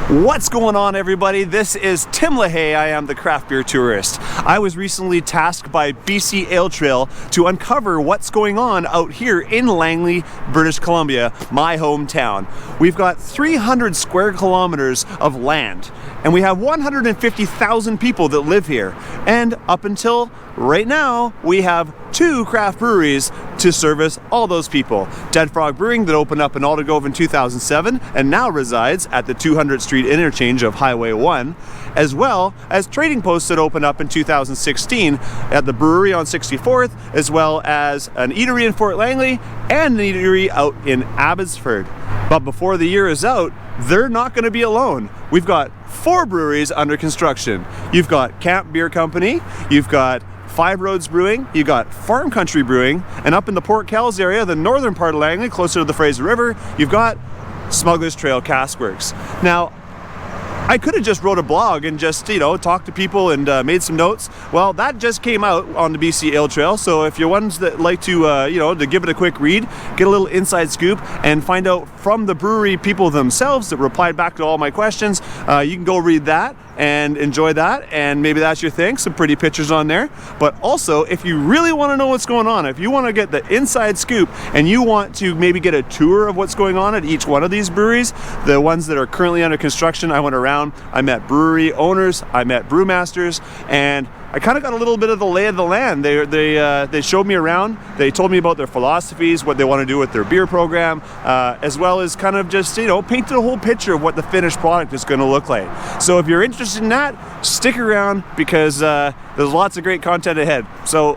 What's going on, everybody? This is Tim LaHaye. I am the craft beer tourist. I was recently tasked by BC Ale Trail to uncover what's going on out here in Langley, British Columbia, my hometown. We've got 300 square kilometers of land, and we have 150,000 people that live here. And up until right now, we have 2 craft breweries to service all those people. Dead Frog Brewing, that opened up in Aldergrove in 2007 and now resides at the 200th Street interchange of Highway 1, as well as Trading Post that opened up in 2016 at the brewery on 64th, as well as an eatery in Fort Langley and an eatery out in Abbotsford. But before the year is out, they're not going to be alone. We've got 4 breweries under construction. You've got Camp Beer Company, you've got 5 Roads Brewing, you got Farm Country Brewing, and up in the Port Kells area, the northern part of Langley, closer to the Fraser River, you've got Smuggler's Trail Cask Works. Now, I could have just wrote a blog and just, talked to people and made some notes. Well, that just came out on the BC Ale Trail, so if you're ones that like to, to give it a quick read, get a little inside scoop, and find out from the brewery people themselves that replied back to all my questions, you can go read that and enjoy that, and maybe that's your thing, some pretty pictures on there. But also, if you really want to know what's going on, if you want to get the inside scoop and you want to maybe get a tour of what's going on at each one of these breweries, the ones that are currently under construction, I went around, I met brewery owners, I met brewmasters, and I kind of got a little bit of the lay of the land. They showed me around, they told me about their philosophies, what they want to do with their beer program, as well as kind of just, painted a whole picture of what the finished product is going to look like. So if you're interested in that, stick around, because there's lots of great content ahead. So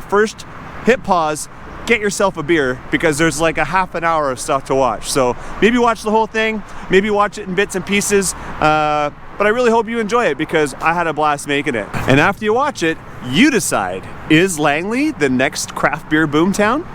first, hit pause, get yourself a beer, because there's like a half an hour of stuff to watch. So maybe watch the whole thing, maybe watch it in bits and pieces, but I really hope you enjoy it, because I had a blast making it. And after you watch it, you decide, is Langley the next craft beer boomtown?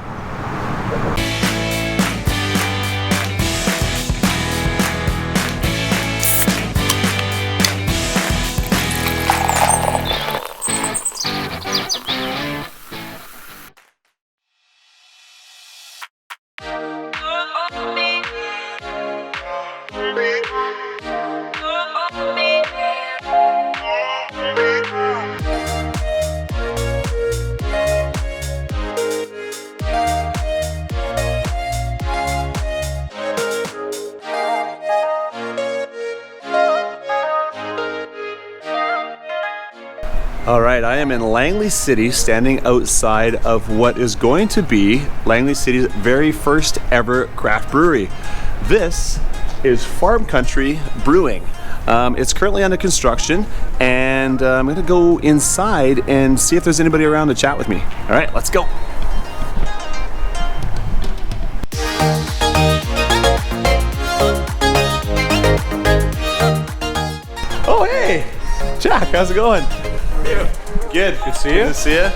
All right, I am in Langley City, standing outside of what is going to be Langley City's very first ever craft brewery. This is Farm Country Brewing. It's currently under construction, and I'm gonna go inside and see if there's anybody around to chat with me. All right, let's go. Oh, hey, Jack, how's it going? Good to see you. Good to see you.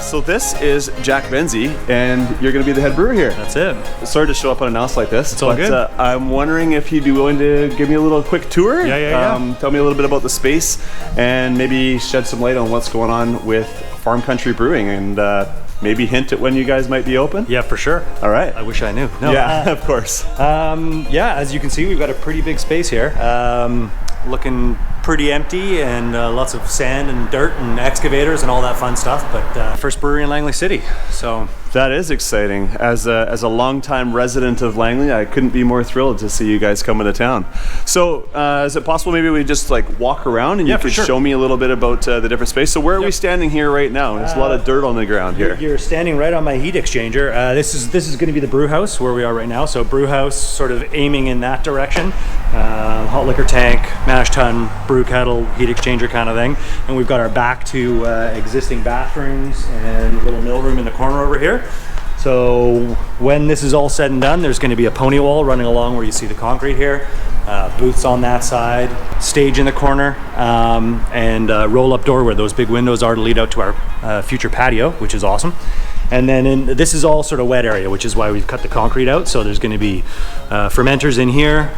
So this is Jack Benzie, and you're going to be the head brewer here. That's it. Sorry to show up unannounced like this. It's all good. I'm wondering if you'd be willing to give me a little quick tour. Yeah. Tell me a little bit about the space, and maybe shed some light on what's going on with Farm Country Brewing, and maybe hint at when you guys might be open. Yeah, for sure. All right. I wish I knew. No. Yeah, of course. As you can see, we've got a pretty big space here. Looking pretty empty, and lots of sand and dirt and excavators and all that fun stuff, but first brewery in Langley City, so that is exciting. As a longtime resident of Langley, I couldn't be more thrilled to see you guys come into town. So is it possible maybe we just like walk around and you could show me a little bit about the different space? So where are we standing here right now? There's a lot of dirt on the ground here. You're standing right on my heat exchanger. This is going to be the brew house where we are right now. So brew house, sort of aiming in that direction. Hot liquor tank, mash tun, brew kettle, heat exchanger kind of thing. And we've got our back to existing bathrooms and a little mill room in the corner over here. So when this is all said and done, there's going to be a pony wall running along where you see the concrete here, booths on that side, stage in the corner, and roll-up door where those big windows are to lead out to our future patio, which is awesome. And then this is all sort of wet area, which is why we've cut the concrete out. So there's going to be fermenters in here,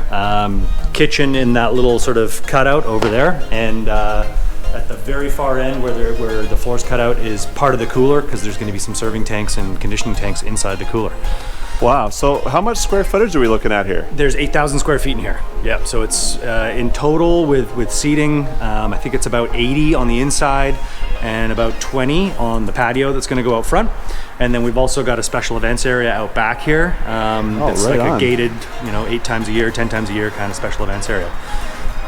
kitchen in that little sort of cutout over there, and at the very far end where the floor's cut out is part of the cooler, because there's going to be some serving tanks and conditioning tanks inside the cooler. Wow. So how much square footage are we looking at here? There's 8,000 square feet in here. Yeah, so it's in total with seating, I think it's about 80 on the inside and about 20 on the patio that's going to go out front. And then we've also got a special events area out back here. It's right like on. a gated, 8 times a year, 10 times a year kind of special events area.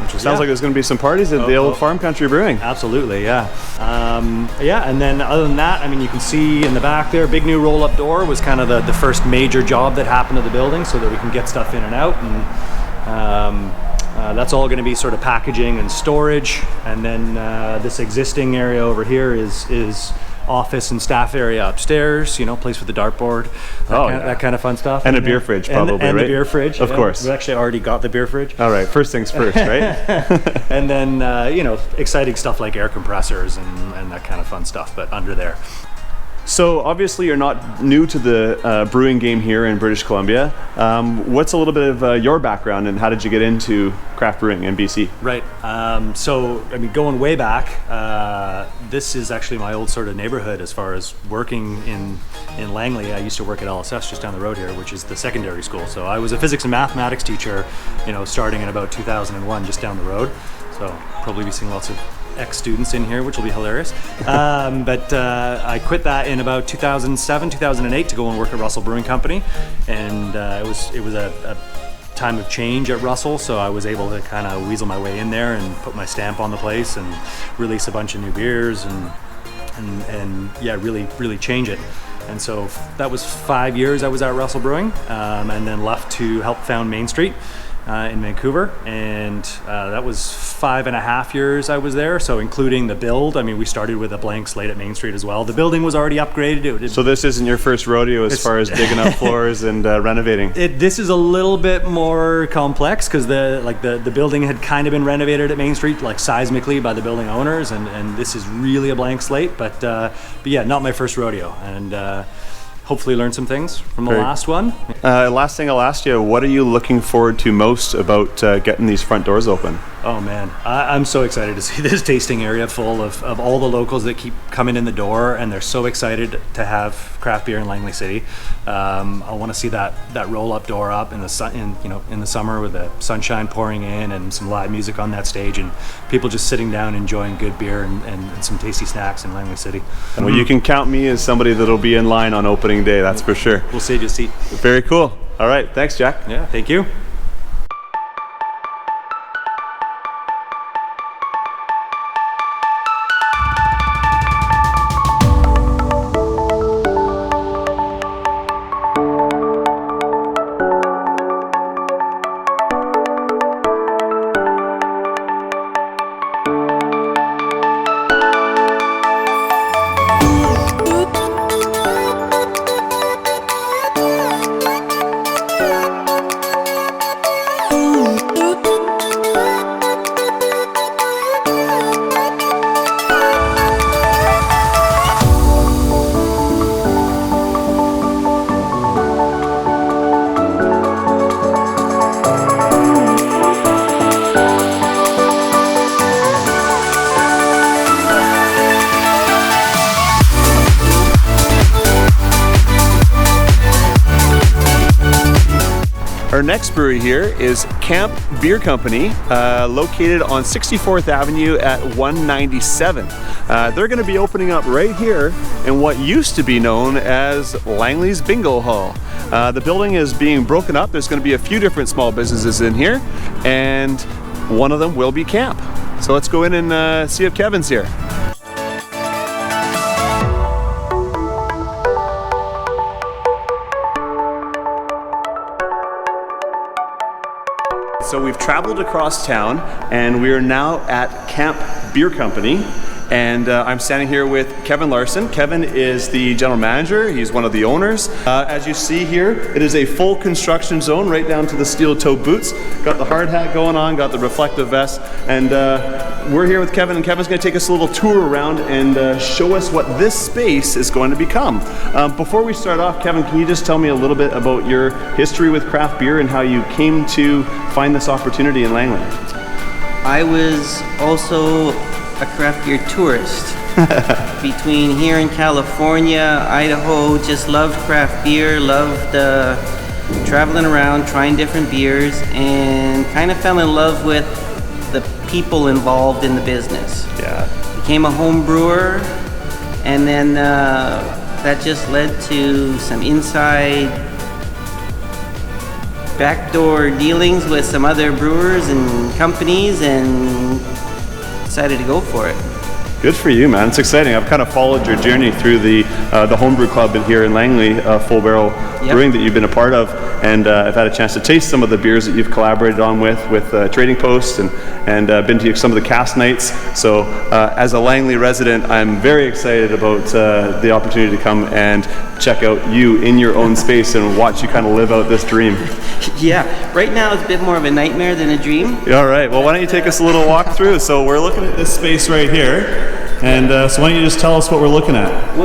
Sounds like there's going to be some parties at the old Farm Country Brewing. Absolutely, yeah. And then other than that, I mean, you can see in the back there, big new roll-up door was kind of the first major job that happened to the building so that we can get stuff in and out. And that's all going to be sort of packaging and storage. And then this existing area over here is office and staff area upstairs, place with the dartboard, that kind of fun stuff. And a beer fridge, probably, and right? the beer fridge. Of course. We actually already got the beer fridge. All right, first things first, right? And then, exciting stuff like air compressors and that kind of fun stuff, but under there. So obviously you're not new to the brewing game here in British Columbia. What's a little bit of your background and how did you get into craft brewing in BC? Right. So, I mean, going way back, this is actually my old sort of neighborhood as far as working in Langley. I used to work at LSS just down the road here, which is the secondary school. So I was a physics and mathematics teacher, starting in about 2001, just down the road. So probably be seeing lots of ex-students in here, which will be hilarious. But I quit that in about 2007, 2008 to go and work at Russell Brewing Company, and it was a time of change at Russell, so I was able to kind of weasel my way in there and put my stamp on the place and release a bunch of new beers and yeah, really change it. And so that was 5 years I was at Russell Brewing, and then left to help found Main Street in Vancouver, and that was 5.5 years I was there, so including the build. I mean, we started with a blank slate at Main Street as well. The building was already upgraded. So this isn't your first rodeo as far as digging up floors and renovating? This is a little bit more complex because the building had kind of been renovated at Main Street, like seismically by the building owners, and this is really a blank slate, but yeah, not my first rodeo, and hopefully learn some things from the last one. Last thing I'll ask you, what are you looking forward to most about getting these front doors open? Oh man, I'm so excited to see this tasting area full of all the locals that keep coming in the door, and they're so excited to have craft beer in Langley City. I want to see that roll-up door up in the sun, in the summer with the sunshine pouring in and some live music on that stage, and people just sitting down enjoying good beer and some tasty snacks in Langley City. Well, you can count me as somebody that'll be in line on opening day, that's for sure. We'll save you a seat. Very cool. All right, thanks, Jack. Yeah, thank you. Our next brewery here is Camp Beer Company, located on 64th Avenue at 197. They're going to be opening up right here in what used to be known as Langley's Bingo Hall. The building is being broken up. There's going to be a few different small businesses in here, and one of them will be Camp. So let's go in and see if Kevin's here. So we've traveled across town and we are now at Camp Beer Company, and I'm standing here with Kevin Larson. Kevin is the general manager. He's one of the owners. As you see here, it is a full construction zone right down to the steel toe boots. Got the hard hat going on, got the reflective vest, and we're here with Kevin, and Kevin's going to take us a little tour around and show us what this space is going to become. Before we start off, Kevin, can you just tell me a little bit about your history with craft beer and how you came to find this opportunity in Langley? I was also a craft beer tourist. Between here in California, Idaho, just loved craft beer, loved traveling around, trying different beers, and kind of fell in love with the people involved in the business. Yeah. Became a home brewer, and then that just led to some inside backdoor dealings with some other brewers and companies, and decided to go for it. Good for you, man. It's exciting. I've kind of followed your journey through the homebrew club in here in Langley, Full Barrel Brewing, that you've been a part of, and I've had a chance to taste some of the beers that you've collaborated on with Trading Post, and been to some of the cast nights. So as a Langley resident, I'm very excited about the opportunity to come and check out you in your own space and watch you kind of live out this dream. Yeah, right now it's a bit more of a nightmare than a dream. All right, well, why don't you take us a little walk through? So we're looking at this space right here. And so why don't you just tell us what we're looking at?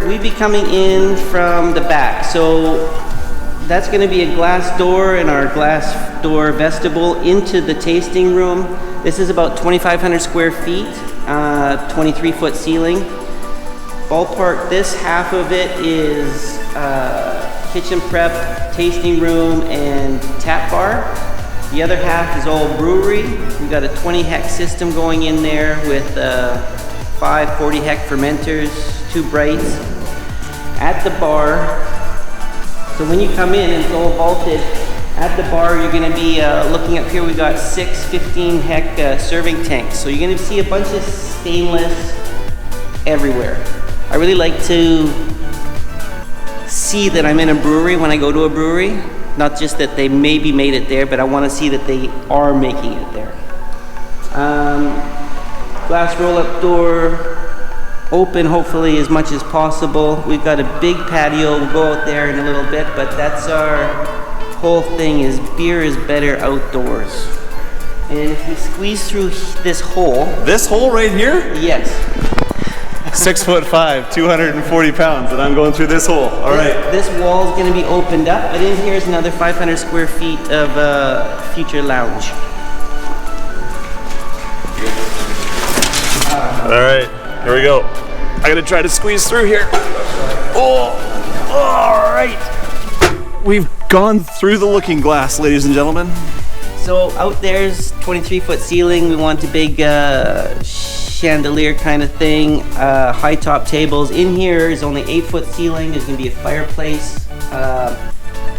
We'd be coming in from the back. So that's going to be a glass door in our glass door vestibule into the tasting room. This is about 2,500 square feet, 23-foot ceiling. Ballpark, this half of it is kitchen prep, tasting room, and tap bar. The other half is all brewery. We've got a 20 hec system going in there with 5 40 hec fermenters, 2 brights. At the bar, so when you come in and it's all vaulted, at the bar you're going to be looking up here, we've got 6 15 hec serving tanks. So you're going to see a bunch of stainless everywhere. I really like to see that I'm in a brewery when I go to a brewery. Not just that they maybe made it there, but I want to see that they are making it there. Glass roll-up door, open hopefully as much as possible. We've got a big patio, we'll go out there in a little bit, but that's our whole thing, is beer is better outdoors. And if we squeeze through this hole... This hole right here? Yes. 6'5", 240 pounds, and I'm going through this hole. All right. This wall is going to be opened up, but in here is another 500 square feet of future lounge. All right, here we go. I gotta try to squeeze through here. Oh, all right. We've gone through the looking glass, ladies and gentlemen. So out there's 23-foot ceiling. We want a big chandelier kind of thing, high top tables. In here is only 8-foot ceiling. There's gonna be a fireplace,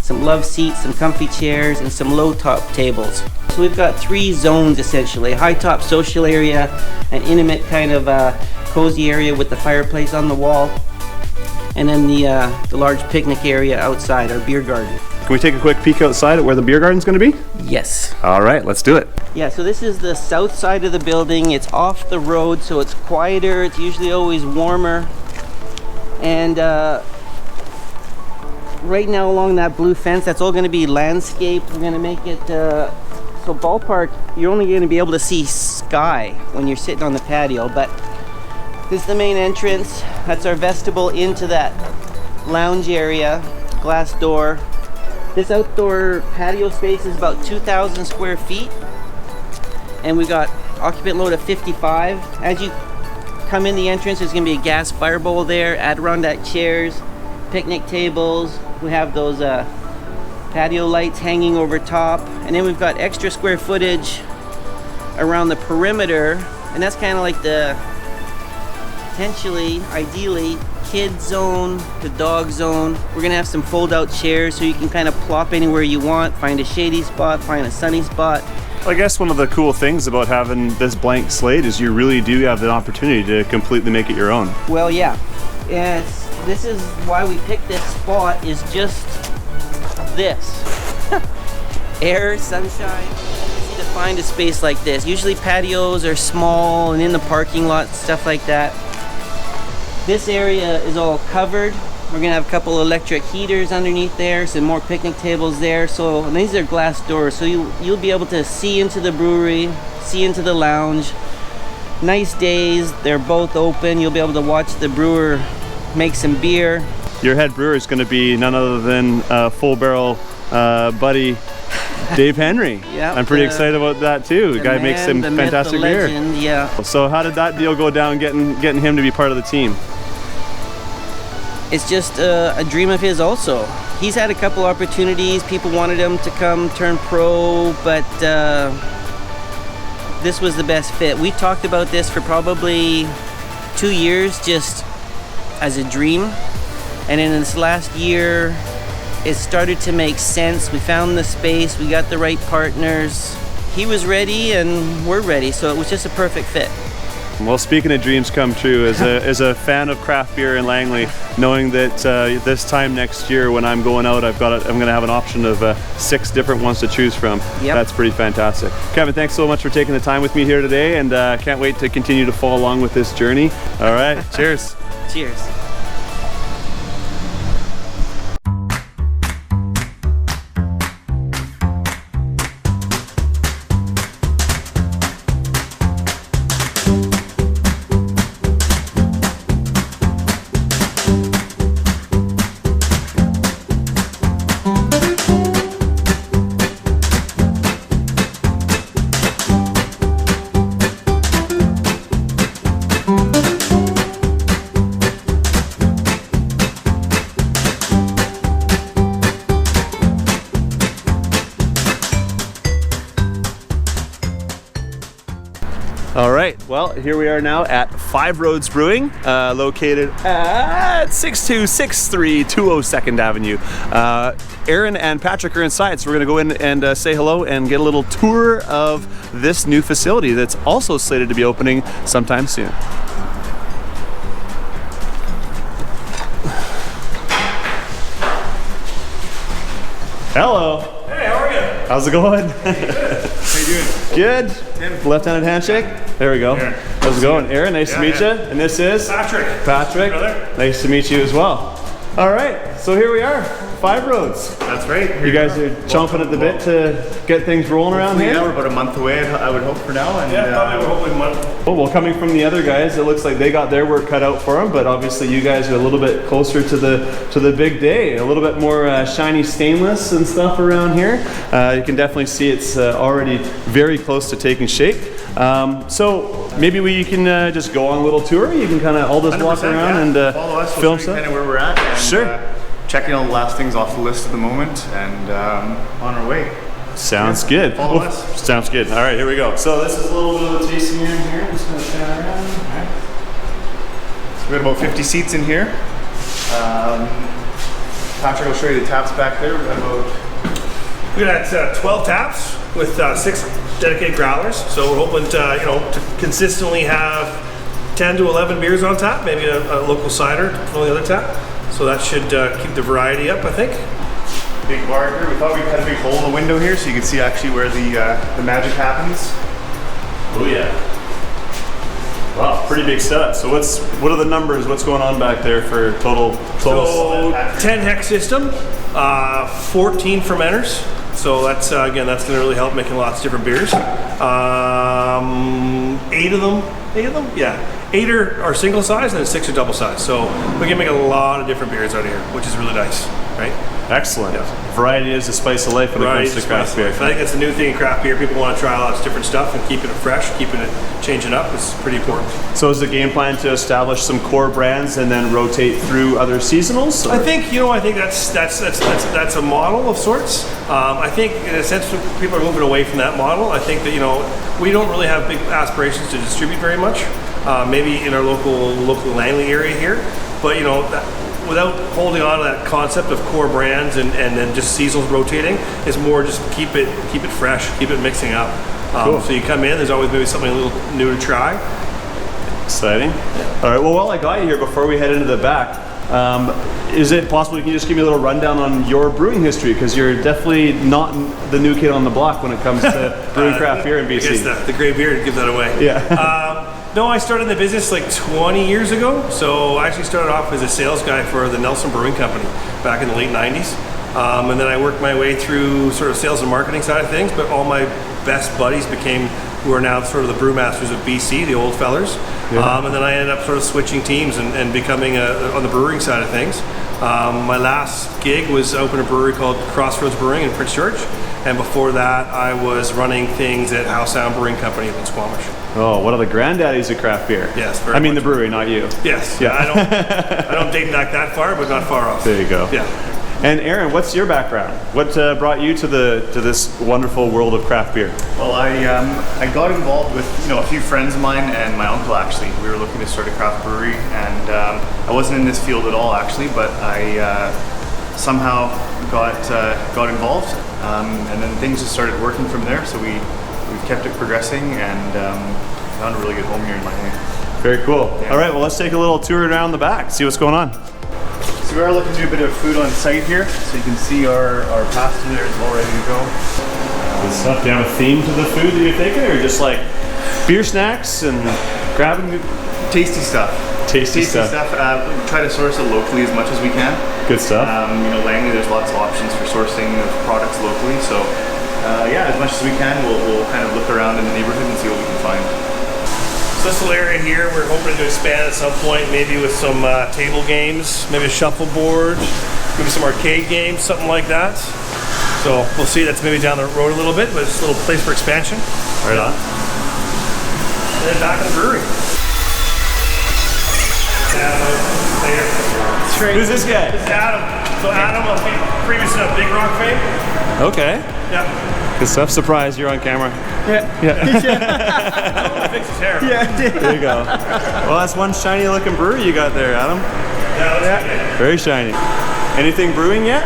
some love seats, some comfy chairs, and some low top tables. So we've got 3 zones essentially: a high top social area, an intimate kind of cozy area with the fireplace on the wall, and then the large picnic area outside, our beer garden. Can we take a quick peek outside at where the beer garden's gonna be? Yes. All right, let's do it. Yeah, so this is the south side of the building. It's off the road, so it's quieter. It's usually always warmer. And right now along that blue fence, that's all gonna be landscape. We're gonna make it, so ballpark, you're only gonna be able to see sky when you're sitting on the patio, but this is the main entrance. That's our vestibule into that lounge area, glass door. This outdoor patio space is about 2,000 square feet, and we've got occupant load of 55. As you come in the entrance, there's gonna be a gas fire bowl there, Adirondack chairs, picnic tables. We have those patio lights hanging over top, and then we've got extra square footage around the perimeter, and that's kind of like the potentially, ideally, kid zone, the dog zone. We're gonna have some fold-out chairs so you can kind of plop anywhere you want, find a shady spot, find a sunny spot. I guess one of the cool things about having this blank slate is you really do have the opportunity to completely make it your own. Well, yeah. Yes, this is why we picked this spot, is just this. Air, sunshine. It's easy to find a space like this. Usually patios are small and in the parking lot, stuff like that. This area is all covered. We're gonna have a couple electric heaters underneath there, some more picnic tables there. So, and these are glass doors, so you'll be able to see into the brewery, see into the lounge. Nice days, they're both open. You'll be able to watch the brewer make some beer. Your head brewer is going to be none other than Full Barrel buddy Dave Henry. Yeah, I'm pretty excited about that too. The guy makes some fantastic beer. Yeah. So how did that deal go down, getting him to be part of the team? It's just a dream of his also. He's had a couple opportunities. People wanted him to come turn pro, but this was the best fit. We talked about this for probably 2 years just as a dream. And in this last year, it started to make sense. We found the space, we got the right partners. He was ready and we're ready, so it was just a perfect fit. Well, speaking of dreams come true, as a fan of craft beer in Langley, knowing that this time next year when I'm going out, I'm going to have an option of 6 different ones to choose from. Yep. That's pretty fantastic. Kevin, thanks so much for taking the time with me here today, and can't wait to continue to follow along with this journey. All right, cheers. Cheers. All right, well, here we are now at 5 Roads Brewing, located at 6263 202nd Avenue. Aaron and Patrick are inside, so we're gonna go in and say hello and get a little tour of this new facility that's also slated to be opening sometime soon. Hello. Hey, how are you? How's it going? How you doing? Good. Tim. Left-handed handshake. There we go. Aaron. How's it going? Aaron, nice to meet you. And this is? Patrick. Patrick. Brother. Nice to meet you as well. All right, so here we are, 5 Roads. That's right. Here You guys are chomping at the bit to get things rolling around here? Yeah, we're about a month away, I would hope, for now. And, probably we're hoping month. Oh, well, coming from the other guys, it looks like they got their work cut out for them, but obviously you guys are a little bit closer to the big day. A little bit more shiny stainless and stuff around here. You can definitely see it's already very close to taking shape. So maybe we can just go on a little tour. You can kind of all just walk around and follow us. film We'll show you stuff. kind of where we're at. And, Sure. checking all the last things off the list at the moment, and on our way. Sounds good. Follow Well, us. Sounds good. All right, here we go. So this is a little bit of a tasting room here. I'm just gonna stand around. All right. So we got about 50 seats in here. Patrick will show you the taps back there. We got 12 taps with 6 dedicated growlers. So we're hoping to, to consistently have 10 to 11 beers on tap, maybe a local cider from the other tap. So that should keep the variety up, I think. Big bar here. We thought we had a big hole in the window here so you can see actually where the magic happens. Oh yeah. Wow, pretty big setup. So what are the numbers? What's going on back there for total? So 10 hex system, 14 fermenters. So that's again, that's going to really help making lots of different beers. 8 of them, yeah. 8 are single size and then 6 are double size. So we can make a lot of different beers out of here, which is really nice, right? Excellent. Yeah. Variety is the spice of life when it comes to craft beer. I think that's a new thing in craft beer. People want to try lots of different stuff and keeping it fresh, changing up is pretty important. So is the game plan to establish some core brands and then rotate through other seasonals? I think that's a model of sorts. I think in a sense people are moving away from that model. I think that we don't really have big aspirations to distribute very much. Maybe in our local Langley area here, but without holding on to that concept of core brands and then just seasonals rotating, it's more just keep it fresh, keep it mixing up. Cool. So you come in, there's always maybe something a little new to try. Exciting. Yeah. All right, well, while I got you here, before we head into the back, is it possible you can just give me a little rundown on your brewing history? Because you're definitely not the new kid on the block when it comes to brewing craft beer in BC. I guess the gray beard gives that away. Yeah. No, I started in the business like 20 years ago. So I actually started off as a sales guy for the Nelson Brewing Company back in the late 90s. And then I worked my way through sort of sales and marketing side of things, but all my best buddies who are now sort of the brewmasters of BC, the old fellers. And then I ended up sort of switching teams and becoming on the brewing side of things. My last gig was open a brewery called Crossroads Brewing in Prince George, and before that I was running things at House Sound Brewing Company in Squamish. Oh, one of the granddaddies of craft beer. Yes, I mean the brewery, not you. Yes. Yeah. I don't date back that far, but not far off. There you go. Yeah. And Aaron, what's your background? What brought you to this wonderful world of craft beer? Well, I got involved with a few friends of mine and my uncle actually. We were looking to start a craft brewery, and I wasn't in this field at all actually, but I somehow got involved, and then things just started working from there. So we've kept it progressing and found a really good home here in Langley. Very cool. Yeah. All right, well, let's take a little tour around the back, see what's going on. So we are looking to do a bit of food on site here. So you can see our pasta there is all ready to go. Good stuff. Do you have a theme to the food that you're thinking, or just like beer snacks and grabbing Tasty stuff. tasty stuff? Try to source it locally as much as we can. Good stuff. Langley, there's lots of options for sourcing of products locally. So yeah, as much as we can, we'll kind of look around in the neighborhood and see what we can find. So this little area here, we're hoping to expand at some point, maybe with some table games, maybe a shuffleboard, maybe some arcade games, something like that. So we'll see. That's maybe down the road a little bit, but it's a little place for expansion. Right on. And then back in the brewery. There. Who's this guy? This is Adam. So Adam, previously of Big Rock fame. Okay. Yeah. Good stuff. Surprise, you're on camera. Fix his hair. There you go. Well, that's one shiny looking brewery you got there, Adam. Yeah. Very shiny. Anything brewing yet?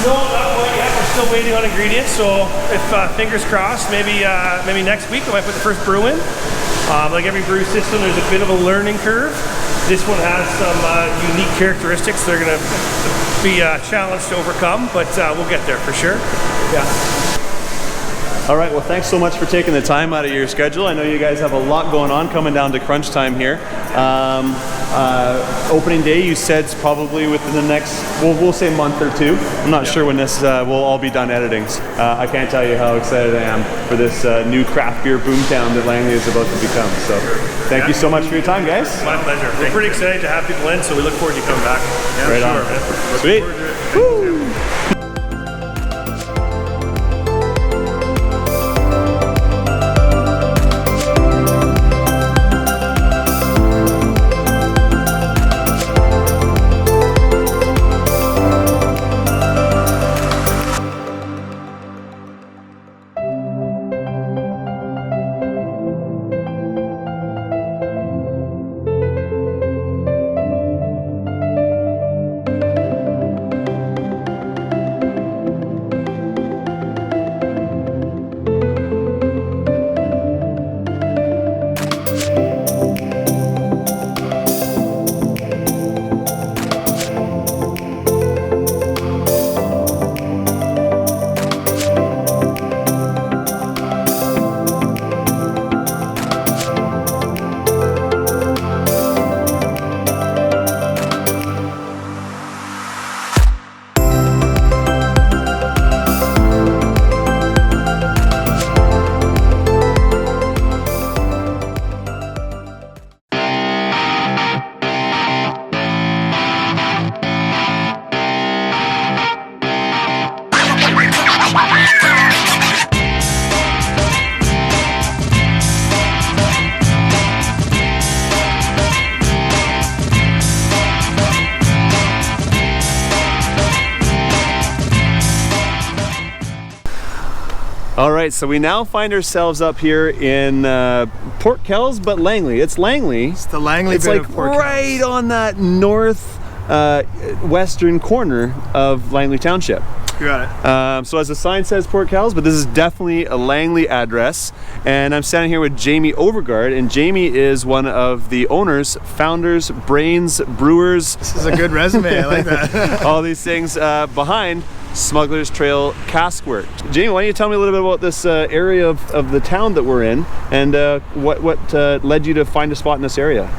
No, not quite yet. We're still waiting on ingredients. So if fingers crossed, maybe next week I might put the first brew in. Like every brew system, there's a bit of a learning curve. This one has some unique characteristics they're going to be challenged to overcome, but we'll get there for sure. Yeah. All right, well, thanks so much for taking the time out of your schedule. I know you guys have a lot going on coming down to crunch time here. Opening day, you said, is probably within the next, we'll say month or two. I'm not sure when this will all be done editing. I can't tell you how excited I am for this new craft beer boomtown that Langley is about to become. So thank you so much for your time, guys. My pleasure. We're pretty excited to have people in, so we look forward to you coming back. Yeah, Right sure, on. man. Sweet. Woo! All right, so we now find ourselves up here in Port Kells, but Langley. It's Langley. It's the Langley It's bit like of Port right Kells. on that north western corner of Langley Township. You got it. So as the sign says Port Kells, but this is definitely a Langley address. And I'm standing here with Jamie Overgaard, and Jamie is one of the owners, founders, brains, brewers, This is a good resume. I like that. all these things behind Smuggler's Trail Cask Work. Jamie, why don't you tell me a little bit about this area of the town that we're in, and what led you to find a spot in this area?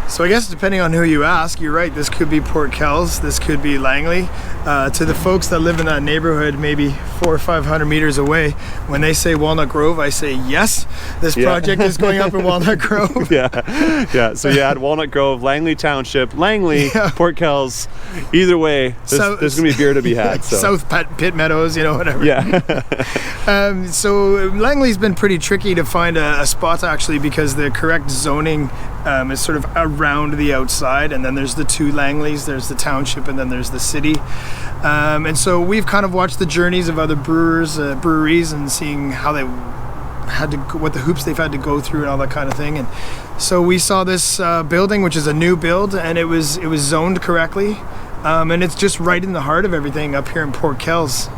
So I guess depending on who you ask, you're right. This could be Port Kells. This could be Langley. To the folks that live in that neighborhood, maybe 400 or 500 meters away, when they say Walnut Grove, I say yes. This project is going up in Walnut Grove. Yeah. So you had Walnut Grove, Langley Township, Langley, Port Kells. Either way, there's gonna be beer to be had. So. South Pit Meadows, whatever. Yeah. So Langley's been pretty tricky to find a spot actually, because the correct zoning is sort of around the outside, and then there's the two Langleys, there's the township, and then there's the city. And so we've kind of watched the journeys of other breweries and seeing how they had to, what the hoops they've had to go through and all that kind of thing. And so we saw this building, which is a new build, and it was zoned correctly. And it's just right in the heart of everything up here in Port Kells.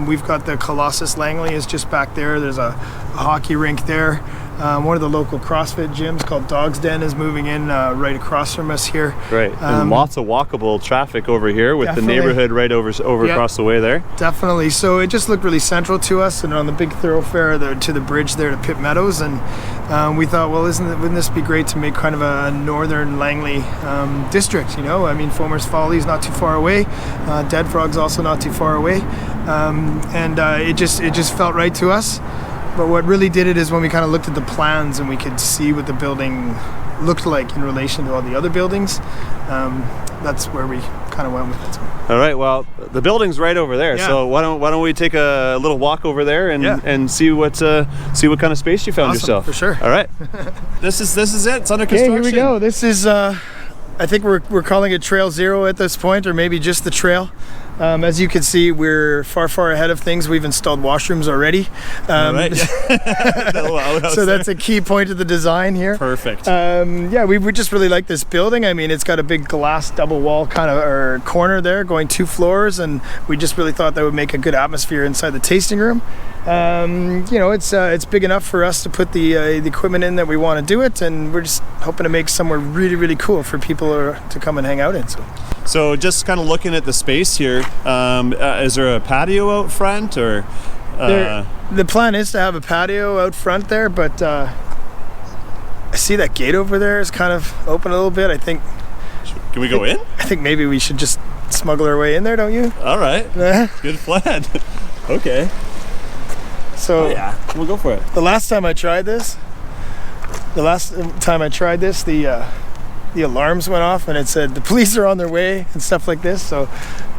We've got the Colossus Langley is just back there. There's a hockey rink there. One of the local CrossFit gyms called Dog's Den is moving in right across from us here. Right, and lots of walkable traffic over here with the neighborhood right over across the way there. Definitely. So it just looked really central to us, and on the big thoroughfare to the bridge there to Pit Meadows. And we thought, well, wouldn't this be great to make kind of a northern Langley district? I mean, Foamer's Folly is not too far away. Dead Frog's also not too far away, and it just felt right to us. But what really did it is when we kind of looked at the plans and we could see what the building looked like in relation to all the other buildings. That's where we kind of went with it. All right. Well, the building's right over there. Yeah. So why don't we take a little walk over there and see what kind of space you found yourself. For sure. All right. This is it. It's under construction. Okay, here we go. This is I think we're calling it Trail Zero at this point, or maybe just the trail. As you can see, we're far ahead of things. We've installed washrooms already. All right. So that's a key point of the design here. Perfect. We just really like this building. I mean, it's got a big glass double wall kind of or corner there going 2 floors, and we just really thought that would make a good atmosphere inside the tasting room. It's big enough for us to put the equipment in that we want to do it, and we're just hoping to make somewhere really cool for people to come and hang out in. So just kind of looking at the space here, is there a patio out front, or? The plan is to have a patio out front there, but I see that gate over there is kind of open a little bit. I think. Can we go in? I think maybe we should just smuggle our way in there, don't you? All right. Good plan. Okay. So we'll go for it. The last time I tried this, the alarms went off and it said the police are on their way and stuff like this. So,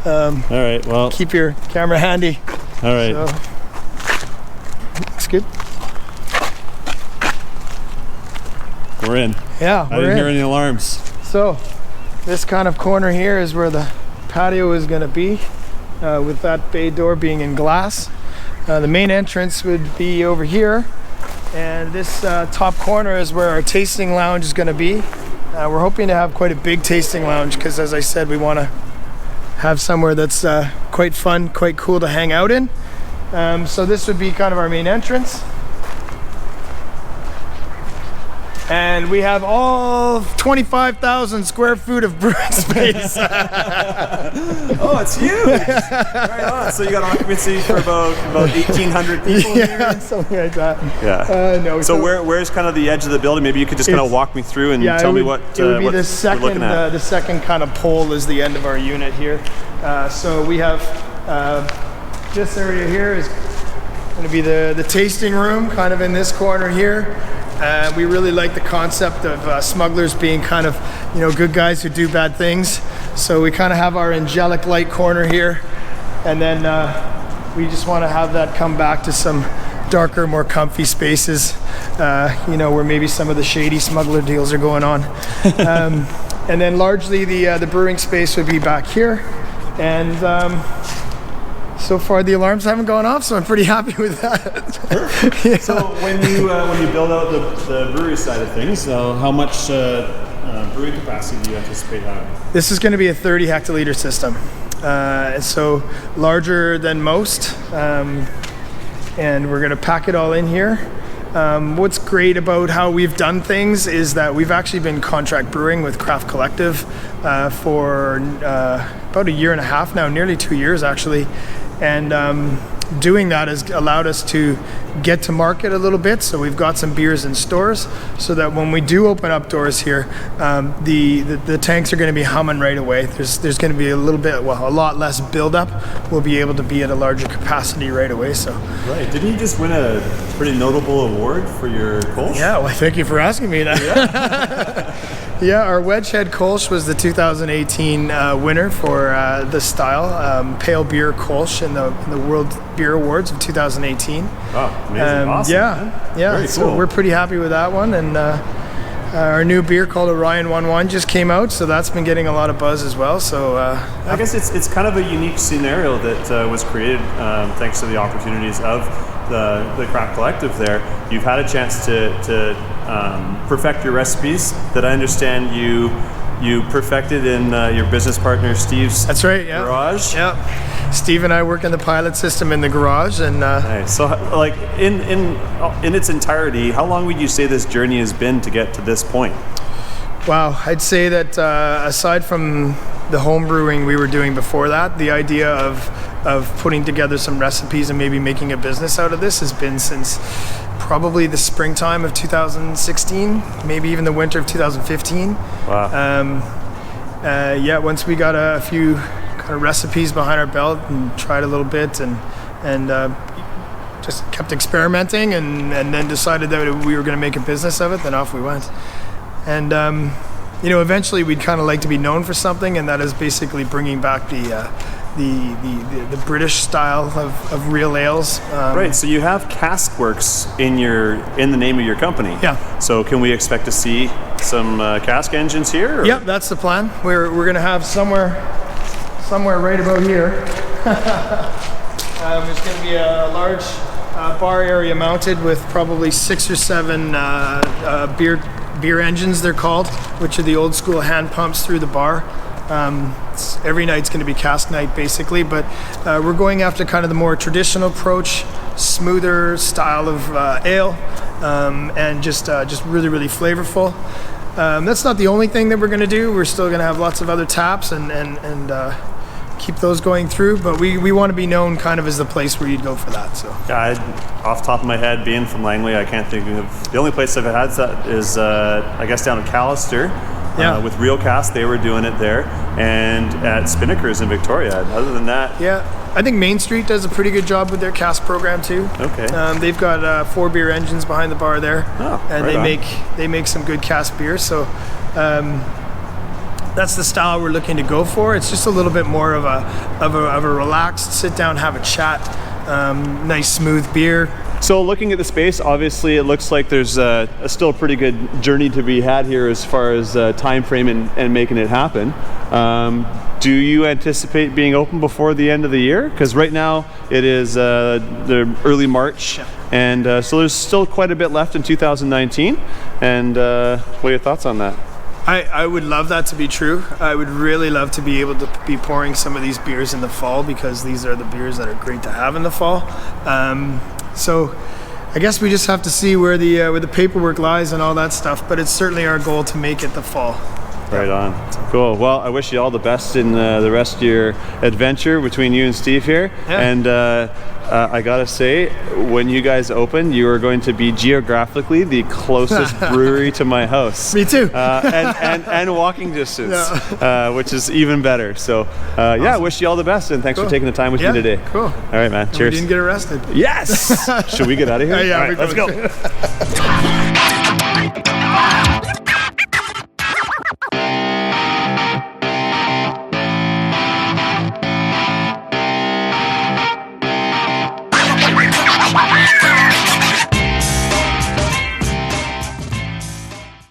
all right. Well, keep your camera handy. All right. So, looks good. We're in. Yeah, I didn't hear any alarms. So, this kind of corner here is where the patio is going to be, with that bay door being in glass. The main entrance would be over here, and this top corner is where our tasting lounge is going to be. We're hoping to have quite a big tasting lounge because, as I said, we want to have somewhere that's quite fun, quite cool to hang out in. So this would be kind of our main entrance. And we have all 25,000 square feet of brewing space. Oh, it's huge! Right on. So you got occupancy for about 1,800 people here? Something like that. Yeah. No. So where's kind of the edge of the building? Maybe you could just kind of walk me through and tell me what it would be what the second. we're looking at. The second kind of pole is the end of our unit here. So we have this area here is going to be the tasting room, kind of in this corner here. We really like the concept of smugglers being kind of, good guys who do bad things. So we kind of have our angelic light corner here, and then we just want to have that come back to some darker, more comfy spaces, where maybe some of the shady smuggler deals are going on. And then largely the brewing space would be back here, and so far the alarms haven't gone off, so I'm pretty happy with that. Yeah. So when you build out the brewery side of things, how much brewing capacity do you anticipate having? This is going to be a 30 hectoliter system, so larger than most, and we're going to pack it all in here. What's great about how we've done things is that we've actually been contract brewing with Craft Collective for about a year and a half now, nearly 2 years actually. And doing that has allowed us to get to market a little bit. So we've got some beers in stores, so that when we do open up doors here, the tanks are going to be humming right away. There's going to be a lot less buildup. We'll be able to be at a larger capacity right away. So right, didn't you just win a pretty notable award for your Kolsch? Yeah, well, thank you for asking me that. Yeah, our Wedgehead Kolsch was the 2018 winner for the style pale beer Kolsch in the World Beer Awards of 2018. Wow, amazing, awesome. Yeah, Very so cool. we're pretty happy with that one, and our new beer called Orion 1-1 just came out, so that's been getting a lot of buzz as well. So I guess it's kind of a unique scenario that was created thanks to the opportunities of the craft collective there. You've had a chance to perfect your recipes that I understand you perfected in your business partner Steve's that's right, yeah. garage. Yeah, Steve and I work in the pilot system in the garage, and Nice. So, like in its entirety, how long would you say this journey has been to get to this point? wow, I'd say that aside from the home brewing we were doing before that, the idea of putting together some recipes and maybe making a business out of this has been since probably the springtime of 2016, maybe even the winter of 2015. Wow. Yeah, once we got a few kind of recipes behind our belt and tried a little bit and just kept experimenting and then decided that we were going to make a business of it, then off we went. And eventually we'd kind of like to be known for something, and that is basically bringing back the British style of real ales. Right. So you have Cask Works in the name of your company. Yeah. So can we expect to see some cask engines here? Or? Yep, that's the plan. We're going to have somewhere right about here. There's going to be a large bar area mounted with probably 6 or 7 beer engines, they're called, which are the old school hand pumps through the bar. Every night's going to be cask night basically, but we're going after kind of the more traditional approach, smoother style of ale, and just really, really flavorful. That's not the only thing that we're going to do. We're still going to have lots of other taps and keep those going through, but we want to be known kind of as the place where you'd go for that. So Yeah, off the top of my head, being from Langley, I can't think of the only place I've had that is I guess down in Callister. Yeah. With Real Cast, they were doing it there, and at Spinnakers in Victoria. Other than that, yeah, I think Main Street does a pretty good job with their cask program too. Okay. They've got 4 beer engines behind the bar there, and right they make some good cask beers. So that's the style we're looking to go for. It's just a little bit more of a relaxed sit down, have a chat, nice smooth beer. So looking at the space, obviously it looks like there's still a pretty good journey to be had here as far as time frame and making it happen. Do you anticipate being open before the end of the year? Because right now it is the early March, and so there's still quite a bit left in 2019. And what are your thoughts on that? I would love that to be true. I would really love to be able to be pouring some of these beers in the fall, because these are the beers that are great to have in the fall. So I guess we just have to see where the paperwork lies and all that stuff, but it's certainly our goal to make it the fall. Right on. Cool. Well, I wish you all the best in the rest of your adventure between you and Steve here. Yeah. And I gotta say, when you guys open, you are going to be geographically the closest brewery to my house. Me too. And walking distance, which is even better. So awesome. Yeah, I wish you all the best, and thanks for taking the time with me today. Cool. All right, man. Cheers. We didn't get arrested. Yes. Should we get out of here? Yeah, all right, let's go.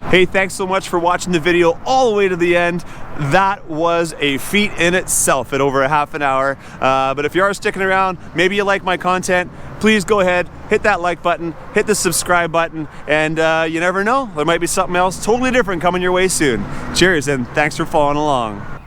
Hey, thanks so much for watching the video all the way to the end. That was a feat in itself at over a half an hour. But if you are sticking around, maybe you like my content, please go ahead, hit that like button, hit the subscribe button, and you never know, there might be something else totally different coming your way soon. Cheers, and thanks for following along.